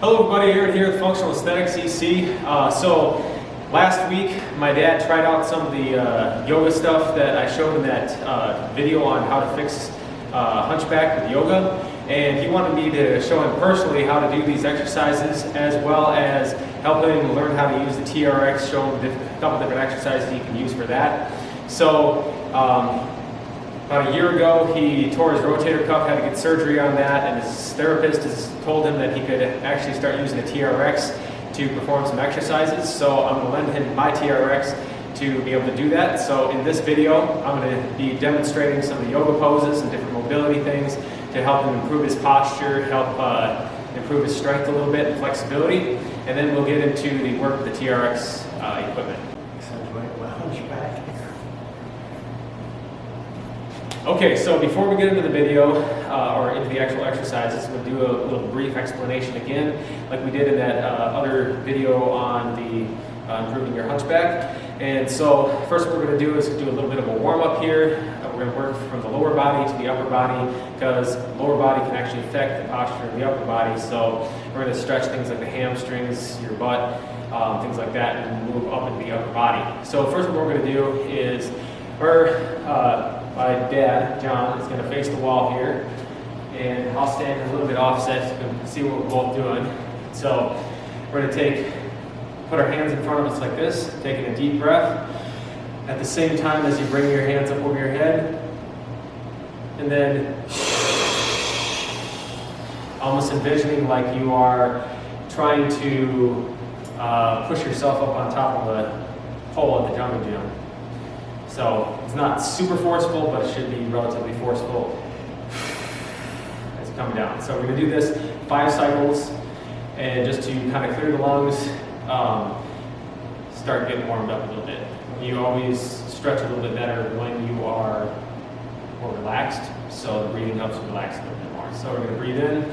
Hello everybody, Aaron here with Functional Aesthetics EC. So last week my dad tried out some of the yoga stuff that I showed in that video on how to fix hunchback with yoga, and he wanted me to show him personally how to do these exercises, as well as help him learn how to use the TRX, show him a couple different exercises he can use for that. So about a year ago, he tore his rotator cuff, had to get surgery on that, and his therapist has told him that he could actually start using the TRX to perform some exercises. So I'm going to lend him my TRX to be able to do that. So in this video, I'm going to be demonstrating some of the yoga poses and different mobility things to help him improve his posture, help improve his strength a little bit and flexibility, and then we'll get into the work with the TRX equipment. Hunchback. Okay, so before we get into the video or into the actual exercises, we'll do a little brief explanation again, like we did in that other video on the improving your hunchback. And so first what we're going to do is do a little bit of a warm-up here. We're going to work from the lower body to the upper body, because the lower body can actually affect the posture of the upper body. So we're going to stretch things like the hamstrings, your butt, things like that, and move up into the upper body. So first what we're going to do is my dad, John, is going to face the wall here, and I'll stand a little bit offset so you can see what we're both doing. So we're going to put our hands in front of us like this, taking a deep breath. At the same time as you bring your hands up over your head, and then almost envisioning like you are trying to push yourself up on top of a pole at the jungle gym. So it's not super forceful, but it should be relatively forceful as you come down. So we're going to do this 5 cycles, and just to kind of clear the lungs, start getting warmed up a little bit. You always stretch a little bit better when you are more relaxed, so the breathing helps you relax a little bit more. So we're going to breathe in.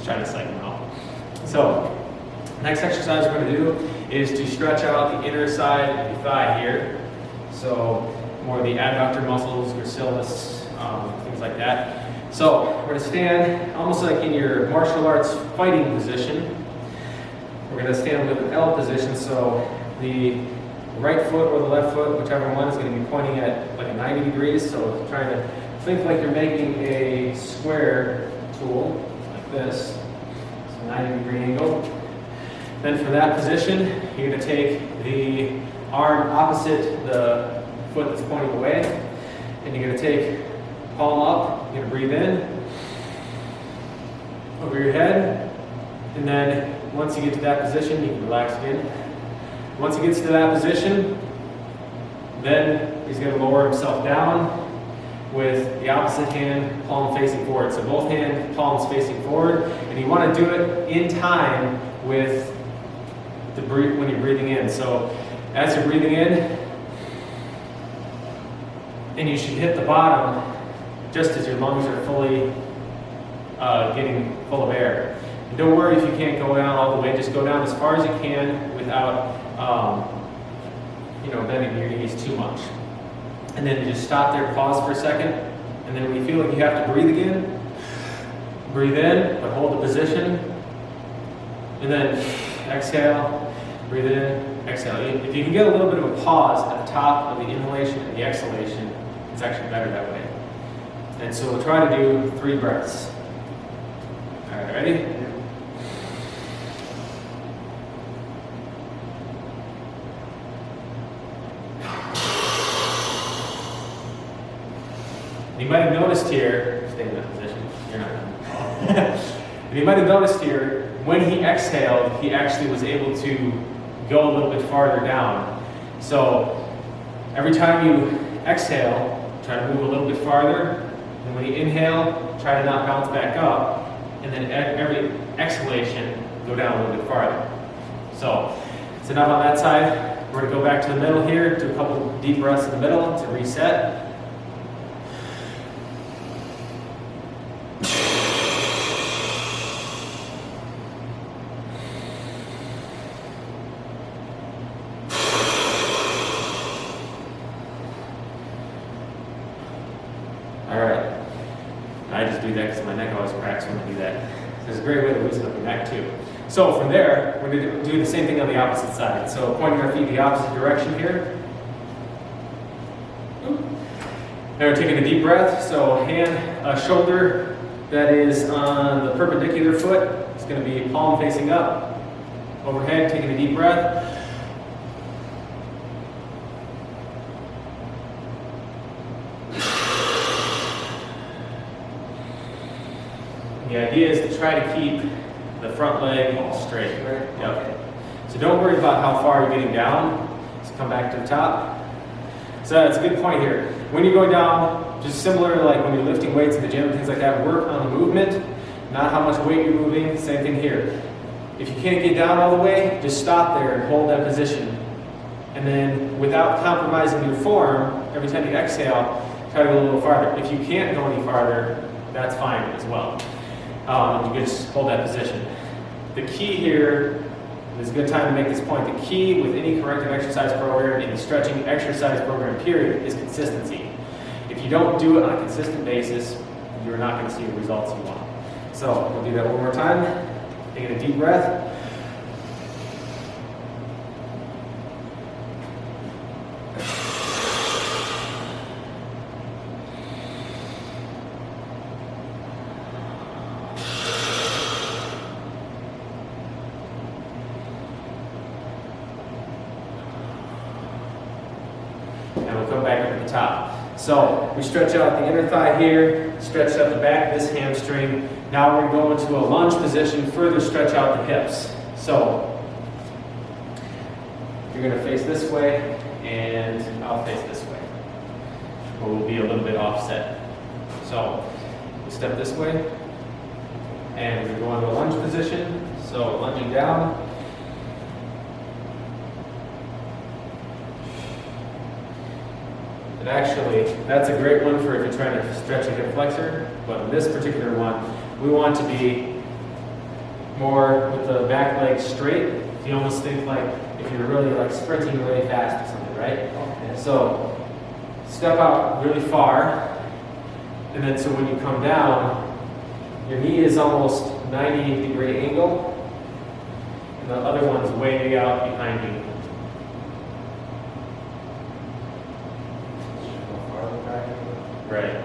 Try to cycle out. So, next exercise we're going to do is to stretch out the inner side of your thigh here. So, more of the adductor muscles, gracilis, things like that. So, we're going to stand almost like in your martial arts fighting position. We're going to stand with an L position, so the right foot or the left foot, whichever one, is going to be pointing at like a 90 degrees. So, trying to think like you're making a square tool. This, so 90-degree angle. Then for that position, you're going to take the arm opposite the foot that's pointing away, and you're going to take palm up. You're going to breathe in over your head, and then once you get to that position, you can relax again. Once he gets to that position, then he's going to lower himself down with the opposite hand, palm facing forward. So both hand palms facing forward, and you want to do it in time with the when you're breathing in. So as you're breathing in, and you should hit the bottom just as your lungs are fully getting full of air. And don't worry if you can't go down all the way. Just go down as far as you can without bending your knees too much. And then you just stop there, pause for a second, and then when you feel like you have to breathe again, breathe in, but hold the position, and then exhale, breathe in, exhale. If you can get a little bit of a pause at the top of the inhalation and the exhalation, it's actually better that way. And so we'll try to do 3 breaths. All right, ready? You might have noticed here, stay in that position, you're not. You might have noticed here, when he exhaled, he actually was able to go a little bit farther down. So every time you exhale, try to move a little bit farther, and when you inhale, try to not bounce back up, and then every exhalation, go down a little bit farther. So That's enough on that side. We're going to go back to the middle here, do a couple deep breaths in the middle to reset. Alright, I just do that because my neck always cracks when I do that. There's a great way to loosen up your neck too. So from there, we're going to do the same thing on the opposite side. So pointing our feet the opposite direction here. Now we're taking a deep breath. So shoulder that is on the perpendicular foot. It's going to be palm facing up. Overhead, taking a deep breath. The idea is to try to keep the front leg straight. Yep. So don't worry about how far you're getting down. Just come back to the top. So that's a good point here. When you're going down, just similar to like when you're lifting weights in the gym and things like that, work on the movement, not how much weight you're moving. Same thing here. If you can't get down all the way, just stop there and hold that position. And then without compromising your form, every time you exhale, try to go a little farther. If you can't go any farther, that's fine as well. You can just hold that position. The key here, this is a good time to make this point, the key with any corrective exercise program, any stretching exercise program period, is consistency. If you don't do it on a consistent basis, you're not going to see the results you want. So we'll do that one more time. Taking a deep breath. And we'll come back up to the top. So we stretch out the inner thigh here, stretch out the back of this hamstring. Now we're going to go into a lunge position, further stretch out the hips. So you're going to face this way, and I'll face this way. Or we'll be a little bit offset. So we'll step this way, and we're going to a lunge position. So lunging down. And actually, that's a great one for if you're trying to stretch a hip flexor, but in this particular one, we want to be more with the back leg straight. You almost think like if you're really like sprinting really fast or something, right? Okay. So step out really far, and then so when you come down, your knee is almost 90-degree angle, and the other one's way out behind you. Right.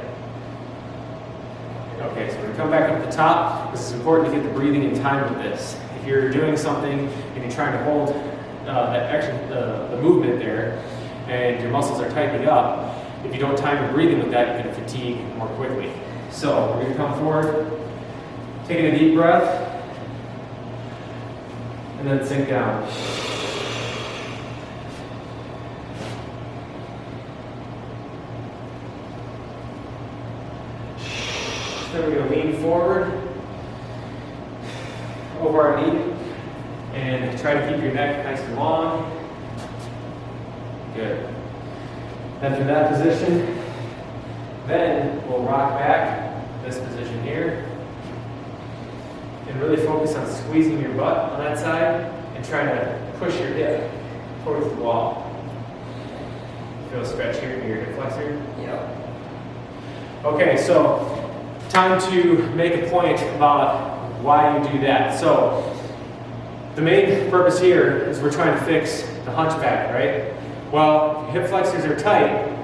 Okay, so we're going to come back up to the top. This is important to get the breathing in time with this. If you're doing something and you're trying to hold the movement there, and your muscles are tightening up, if you don't time your breathing with that, you're going to fatigue more quickly. So we're going to come forward, taking a deep breath, and then sink down. Then we're going to lean forward over our knee and try to keep your neck nice and long. Good. Then from that position, then we'll rock back, this position here, and really focus on squeezing your butt on that side and trying to push your hip towards the wall. Feel a stretch here in your hip flexor? Yep. Okay, so time to make a point about why you do that. So the main purpose here is we're trying to fix the hunchback, right? Well, if your hip flexors are tight,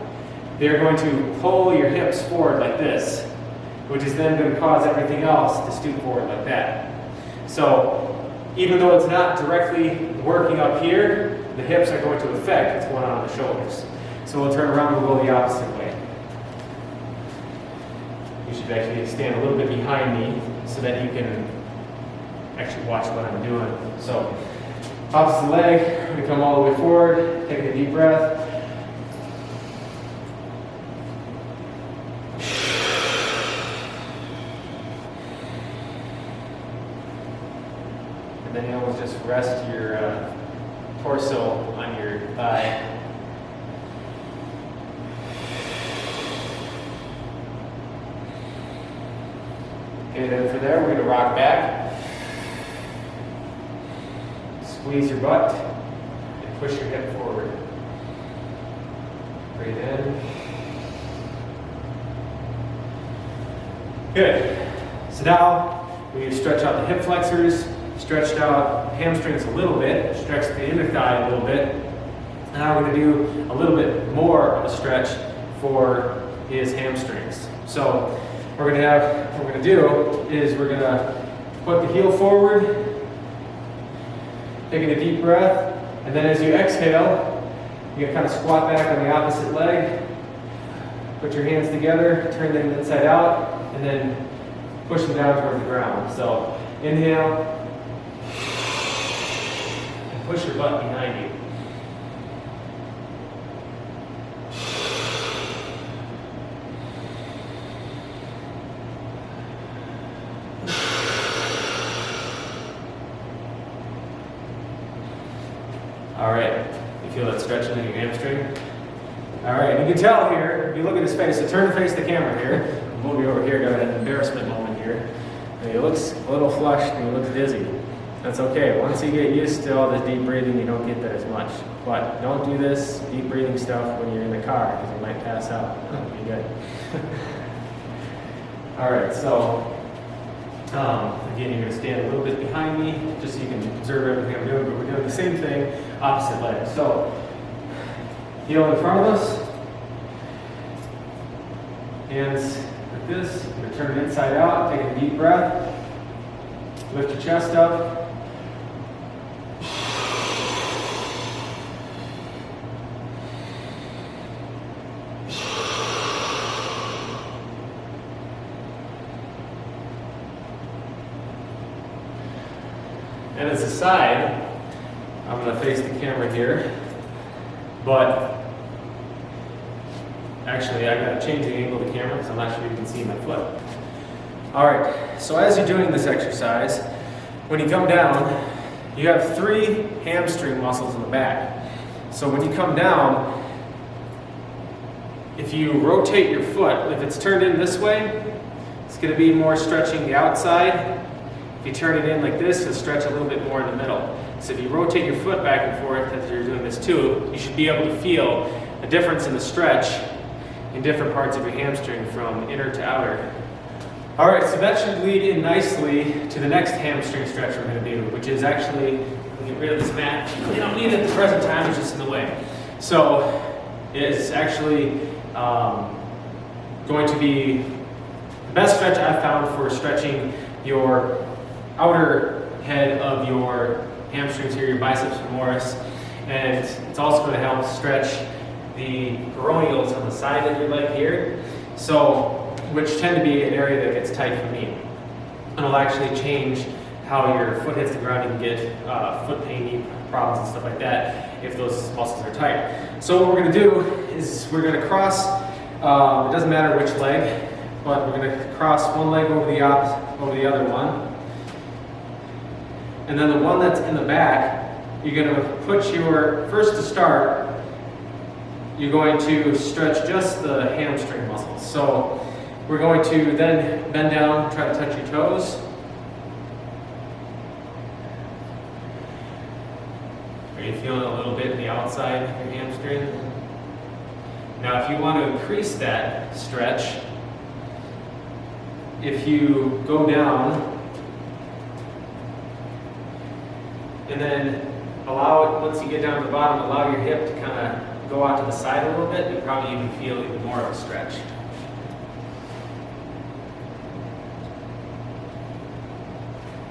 they're going to pull your hips forward like this, which is then going to cause everything else to stoop forward like that. So even though it's not directly working up here, the hips are going to affect what's going on in the shoulders. So we'll turn around and we'll go the opposite way. You should actually stand a little bit behind me so that you can actually watch what I'm doing. So, opposite leg, we come all the way forward, take a deep breath. And then you always just rest your torso on your thigh. Okay, then from there we're going to rock back. Squeeze your butt and push your hip forward. Breathe in. Good. So now we stretch out the hip flexors, stretched out hamstrings a little bit, stretch the inner thigh a little bit. Now we're going to do a little bit more of a stretch for his hamstrings. So what we're going to do is we're going to put the heel forward, taking a deep breath, and then as you exhale, you kind of squat back on the opposite leg, put your hands together, turn them inside out, and then push them down towards the ground. So inhale, and push your butt behind you. All right, you feel that stretching in your hamstring? All right, you can tell here, if you look at his face, so turn to face the camera here. We'll move you over here, got an embarrassment moment here. And he looks a little flushed and he looks dizzy. That's okay. Once you get used to all this deep breathing, you don't get that as much. But don't do this deep breathing stuff when you're in the car because you might pass out. Be good. All right, so again, you're going to stand a little bit behind me just so you can observe everything I'm doing, but we're doing the same thing, opposite leg. So, heel in front of us, hands like this, you're going to turn it inside out, take a deep breath, lift your chest up. And as a side, I'm going to face the camera here, but actually I got to change the angle of the camera because I'm not sure you can see my foot. All right, so as you're doing this exercise, when you come down, you have 3 hamstring muscles in the back. So when you come down, if you rotate your foot, if it's turned in this way, it's going to be more stretching the outside. If you turn it in like this, it'll stretch a little bit more in the middle. So if you rotate your foot back and forth as you're doing this too, you should be able to feel a difference in the stretch in different parts of your hamstring from inner to outer. All right, so that should lead in nicely to the next hamstring stretch we're going to do, which is actually, we'll get rid of this mat. You don't need it at the present time, it's just in the way. So it's actually going to be the best stretch I've found for stretching your outer head of your hamstrings here, your biceps femoris, and it's also going to help stretch the peroneals on the side of your leg here, so which tend to be an area that gets tight for me. And it'll actually change how your foot hits the ground. You can get foot pain, knee problems, and stuff like that if those muscles are tight. So what we're going to do is we're going to cross. It doesn't matter which leg, but we're going to cross one leg over the other one. And then the one that's in the back, you're going to put your, first to start, you're going to stretch just the hamstring muscles. So we're going to then bend down, try to touch your toes. Are you feeling a little bit in the outside of your hamstring? Now if you want to increase that stretch, if you go down and then allow it, once you get down to the bottom, allow your hip to kind of go out to the side a little bit, you'll probably even feel even more of a stretch.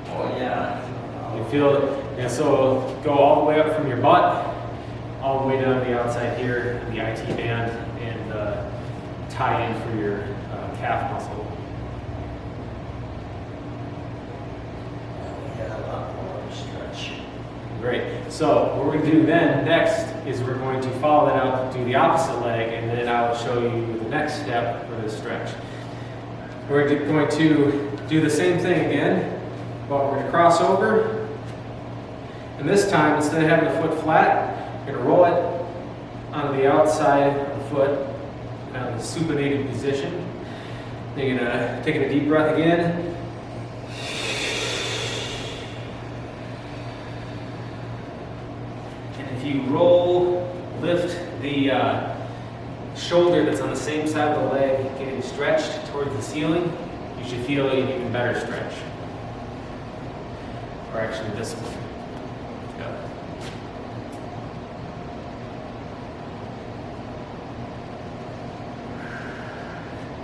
Oh yeah. You feel it? Yeah, so go all the way up from your butt, all the way down to the outside here, the IT band, and tie in for your calf muscle. Yeah, a lot more of a stretch. Great. So what we're going to do then next is we're going to follow that up, do the opposite leg, and then I will show you the next step for this stretch. We're going to do the same thing again, but we're going to cross over, And this time, instead of having the foot flat, you're going to roll it onto the outside of the foot, kind of the supinated position. Then you're going to take a deep breath again. And if you lift the shoulder that's on the same side of the leg getting stretched towards the ceiling, you should feel an even better stretch. Or actually this one. Yep.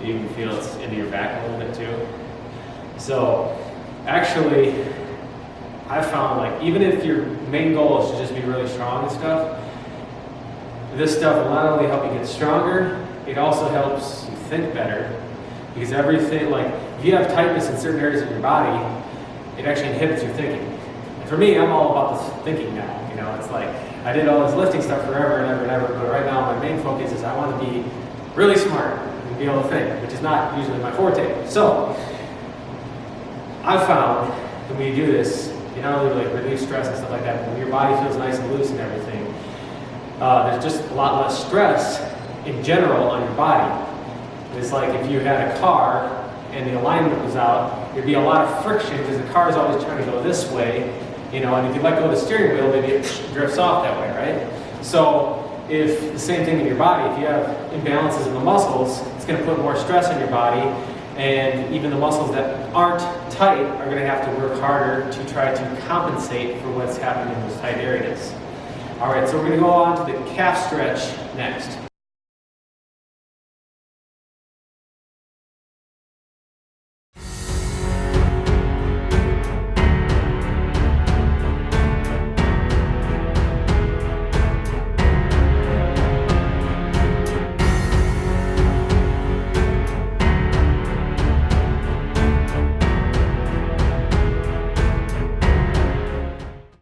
You even feel it's into your back a little bit too. So actually, I found like even if your main goal is to just be really strong and stuff, this stuff will not only help you get stronger, it also helps you think better. Because everything, like if you have tightness in certain areas of your body, it actually inhibits your thinking. And for me, I'm all about this thinking now. You know, it's like I did all this lifting stuff forever and ever and ever, but right now my main focus is I want to be really smart and be able to think, which is not usually my forte. So I've found that when you do this, you not only like relieve stress and stuff like that, but when your body feels nice and loose and everything, there's just a lot less stress in general on your body. It's like if you had a car and the alignment was out, there'd be a lot of friction because the car is always trying to go this way, you know, and if you let go of the steering wheel, maybe it drifts off that way, right? So if the same thing in your body, if you have imbalances in the muscles, it's going to put more stress on your body, and even the muscles that aren't tight are going to have to work harder to try to compensate for what's happening in those tight areas. All right, so we're going to go on to the calf stretch next.